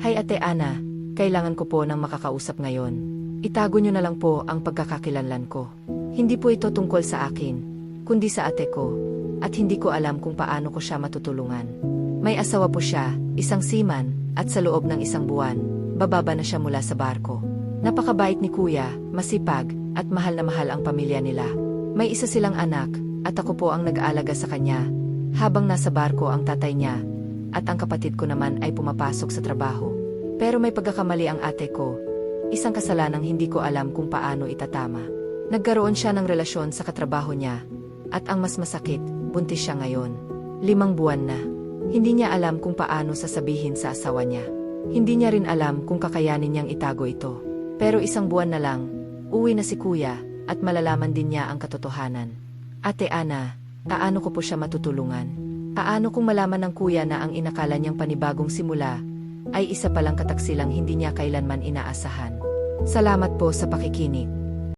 Hay Ate Ana, kailangan ko po ng makakausap ngayon. Itago niyo na lang po ang pagkakakilanlan ko. Hindi po ito tungkol sa akin, kundi sa ate ko, at hindi ko alam kung paano ko siya matutulungan. May asawa po siya, isang seaman, at sa loob ng isang buwan, bababa na siya mula sa barko. Napakabait ni Kuya, masipag, at mahal na mahal ang pamilya nila. May isa silang anak, at ako po ang nag-aalaga sa kanya, habang nasa barko ang tatay niya, at ang kapatid ko naman ay pumapasok sa trabaho. Pero may pagkakamali ang ate ko, isang kasalanang hindi ko alam kung paano itatama. Nagkaroon siya ng relasyon sa katrabaho niya, at ang mas masakit, buntis siya ngayon. 5 buwan na. Hindi niya alam kung paano sasabihin sa asawa niya. Hindi niya rin alam kung kakayanin niyang itago ito. Pero 1 buwan na lang, uwi na si Kuya, at malalaman din niya ang katotohanan. Ate Ana, paano ko po siya matutulungan? Paano kung malaman ng Kuya na ang inakala niyang panibagong simula, ay isa palang kataksilang hindi niya kailanman inaasahan? Salamat po sa pakikinig.